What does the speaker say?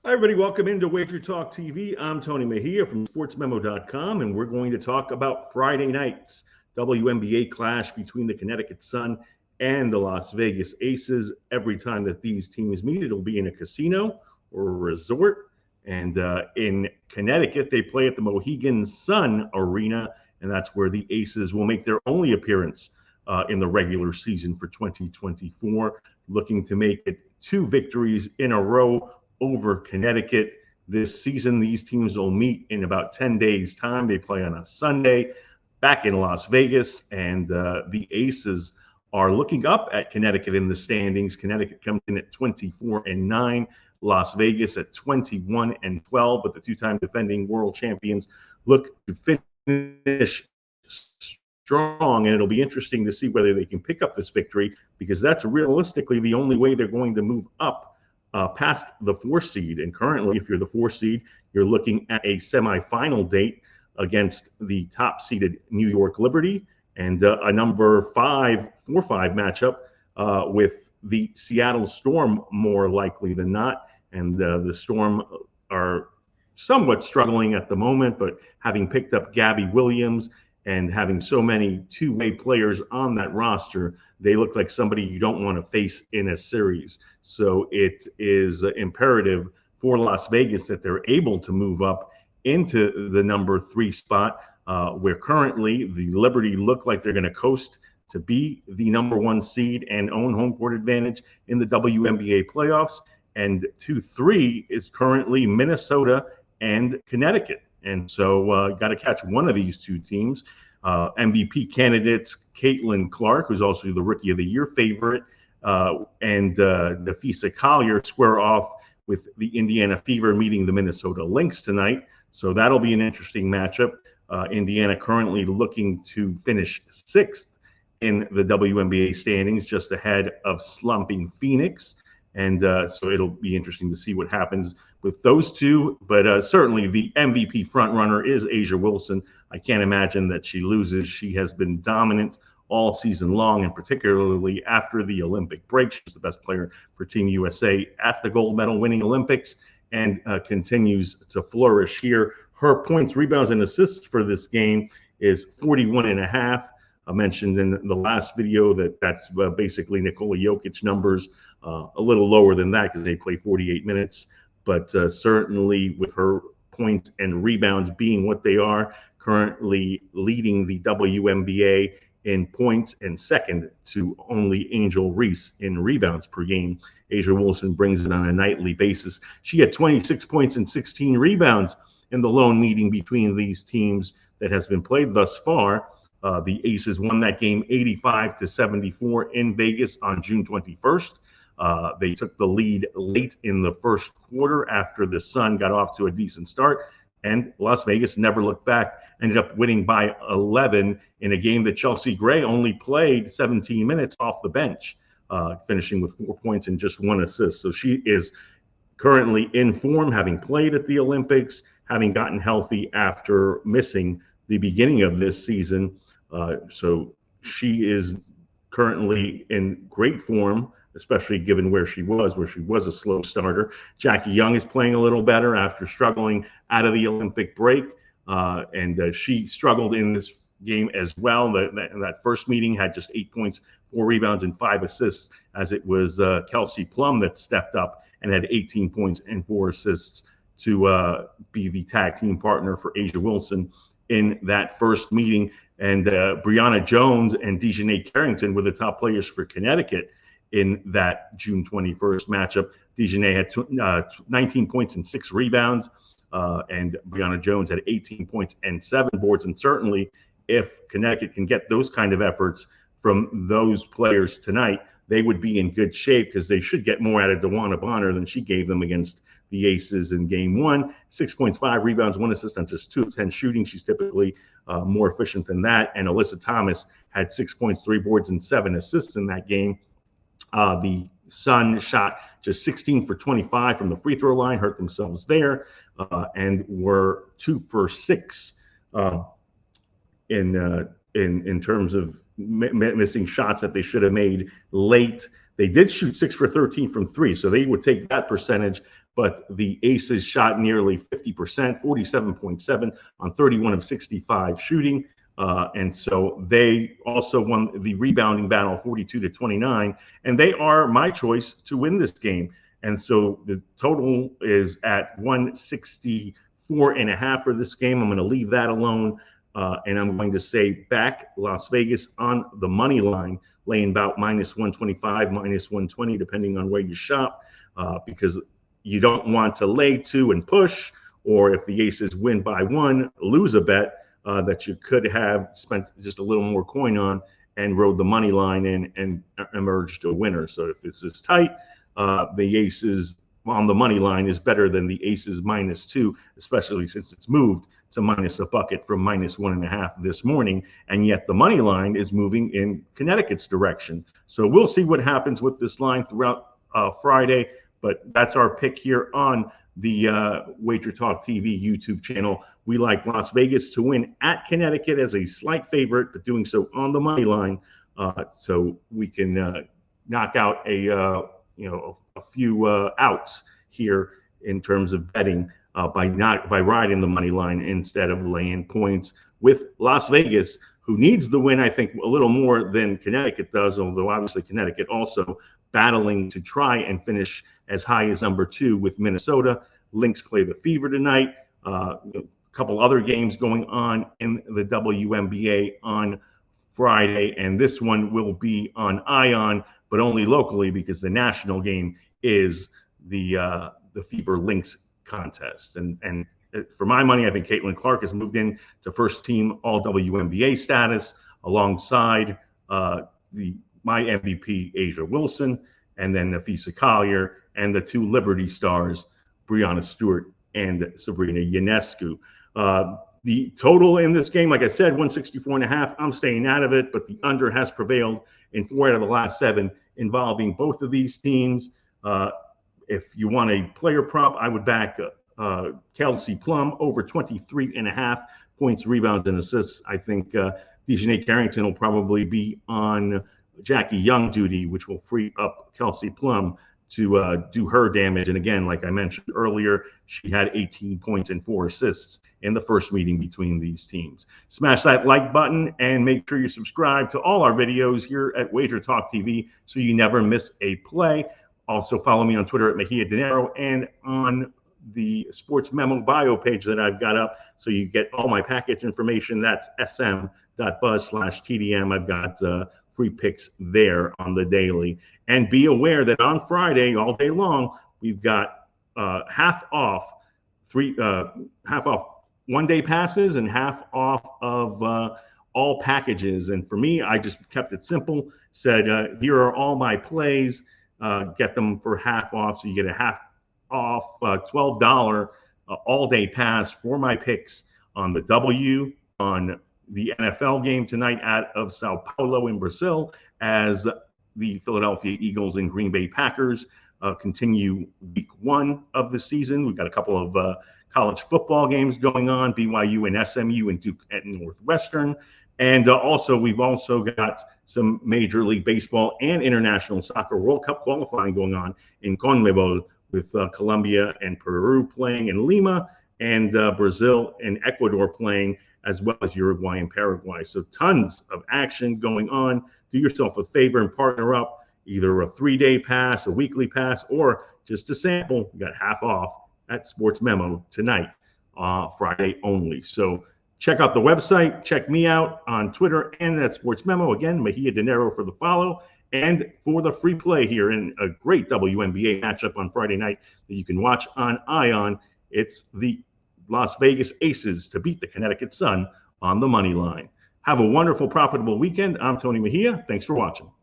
Hi, everybody. Welcome into Wager Talk TV. I'm Tony Mejia from sportsmemo.com, and we're going to talk about Friday night's WNBA clash between the Connecticut Sun and the Las Vegas Aces. Every time that these teams meet, it'll be in a casino or a resort. And in Connecticut, they play at the Mohegan Sun Arena, and that's where the Aces will make their only appearance in the regular season for 2024, looking to make it 2 victories in a row over Connecticut this season. These teams will meet in about 10 days' time. They play on a Sunday back in Las Vegas, and the Aces are looking up at Connecticut in the standings. Connecticut comes in at 24-9, Las Vegas at 21-12, but the 2-time defending world champions look to finish strong, and it'll be interesting to see whether they can pick up this victory, because that's realistically the only way they're going to move up past the 4 seed. And currently, if you're the 4 seed, you're looking at a semifinal date against the top-seeded New York Liberty, and a number 5, 4-5 matchup with the Seattle Storm, more likely than not. And the Storm are somewhat struggling at the moment, but having picked up Gabby Williams and having so many two-way players on that roster, they look like somebody you don't want to face in a series. So it is imperative for Las Vegas that they're able to move up into the number 3 spot, where currently the Liberty look like they're going to coast to be the number 1 seed and own home court advantage in the WNBA playoffs. And 2-3 is currently Minnesota and Connecticut. And so got to catch one of these 2 teams. MVP candidates Caitlin Clark, who's also the Rookie of the Year favorite, and Nafisa Collier square off with the Indiana Fever meeting the Minnesota Lynx tonight. So that'll be an interesting matchup. Indiana currently looking to finish 6th in the WNBA standings, just ahead of slumping Phoenix. And so it'll be interesting to see what happens with those 2. But certainly the MVP frontrunner is A'ja Wilson. I can't imagine that she loses. She has been dominant all season long, and particularly after the Olympic break. She's the best player for Team USA at the gold medal winning Olympics, and continues to flourish here. Her points, rebounds, and assists for this game is 41.5. I mentioned in the last video that that's basically Nikola Jokic numbers, a little lower than that because they play 48 minutes. But certainly with her points and rebounds being what they are, currently leading the WNBA in points and second to only Angel Reese in rebounds per game. A'ja Wilson brings it on a nightly basis. She had 26 points and 16 rebounds in the lone meeting between these teams that has been played thus far. The Aces won that game 85-74 in Vegas on June 21st. They took the lead late in the first quarter after the Sun got off to a decent start, and Las Vegas never looked back, ended up winning by 11 in a game that Chelsea Gray only played 17 minutes off the bench, finishing with 4 points and just 1 assist. So she is currently in form, having played at the Olympics, having gotten healthy after missing the beginning of this season. So she is currently in great form, especially given where she was a slow starter. Jackie Young is playing a little better after struggling out of the Olympic break, and she struggled in this game as well. That first meeting had just 8 points, 4 rebounds, and 5 assists, as it was Kelsey Plum that stepped up and had 18 points and 4 assists to be the tag team partner for A'ja Wilson in that first meeting. And Brianna Jones and Dejanay Carrington were the top players for Connecticut in that June 21st matchup. Dejanay had 19 points and 6 rebounds, and Brianna Jones had 18 points and 7 boards. And certainly if Connecticut can get those kind of efforts from those players tonight, they would be in good shape, because they should get more out of DeWanna Bonner than she gave them against the Aces in game 1. 6.5 rebounds, 1 assist on just 2 of 10 shooting. She's typically more efficient than that. And Alyssa Thomas had 6 points, 3 boards, and 7 assists in that game. The Sun shot just 16 for 25 from the free throw line, hurt themselves there, and were 2 for 6 in terms of missing shots that they should have made late. They did shoot 6 for 13 from 3, so they would take that percentage. but the Aces shot nearly 50%, 47.7 on 31 of 65 shooting. And so they also won the rebounding battle 42-29, and they are my choice to win this game. And so the total is at 164.5 for this game. I'm going to leave that alone. And I'm going to say back Las Vegas on the money line, laying about -125, -120, depending on where you shop, because you don't want to lay 2 and push, or if the Aces win by 1, lose a bet that you could have spent just a little more coin on and rode the money line in and emerged a winner. So if this is tight, the Aces on the money line is better than the Aces -2, especially since it's moved to minus a bucket from -1.5 this morning. And yet the money line is moving in Connecticut's direction. So we'll see what happens with this line throughout Friday. But that's our pick here on the Wager Talk TV YouTube channel. We like Las Vegas to win at Connecticut as a slight favorite, but doing so on the money line, so we can knock out a few outs here in terms of betting by riding the money line instead of laying points with Las Vegas, who needs the win, I think, a little more than Connecticut does, although obviously Connecticut also battling to try and finish as high as number 2 with Minnesota. Lynx play the Fever tonight. A couple other games going on in the WNBA on Friday, and this one will be on Ion, but only locally because the national game is the Fever Lynx contest. And for my money, I think Caitlin Clark has moved in to first team All WNBA status alongside my MVP Asia Wilson, and then Nafisa Collier, and the 2 Liberty stars Breanna Stewart and Sabrina Ionescu. The total in this game, like I said, 164.5. I'm staying out of it, but the under has prevailed in 4 out of the last 7 involving both of these teams. If you want a player prop, I would back Kelsey Plum over 23.5 points, rebounds, and assists. I think Dejanay Carrington will probably be on Jackie Young duty, which will free up Kelsey Plum to do her damage. And again, like I mentioned earlier, she had 18 points and 4 assists in the first meeting between these teams. Smash that like button and make sure you subscribe to all our videos here at Wager Talk TV so you never miss a play. Also follow me on Twitter at Mejia Dinero and on the Sports Memo bio page that I've got up so you get all my package information. That's sm.buzz/TDM. I've got free picks there on the daily. And be aware that on Friday, all day long, we've got half off 1-day passes and half off of all packages. And for me, I just kept it simple, said, here are all my plays, get them for half off. So you get a half off $12 all-day pass for my picks on the W, on the NFL game tonight out of Sao Paulo in Brazil, as the Philadelphia Eagles and Green Bay Packers continue week 1 of the season. We've got a couple of college football games going on, BYU and SMU and Duke at Northwestern. And we've also got some Major League Baseball and International Soccer World Cup qualifying going on in CONMEBOL, with Colombia and Peru playing in Lima, and Brazil and Ecuador playing, as well as Uruguay and Paraguay. So tons of action going on. Do yourself a favor and partner up, either a 3-day pass, a weekly pass, or just a sample. You got half off at Sports Memo tonight, Friday only. So check out the website. Check me out on Twitter and at Sports Memo. Again, Mejia Dinero for the follow and for the free play here in a great WNBA matchup on Friday night that you can watch on Ion. It's the Las Vegas Aces to beat the Connecticut Sun on the money line. Have a wonderful, profitable weekend. I'm Tony Mejia. Thanks for watching.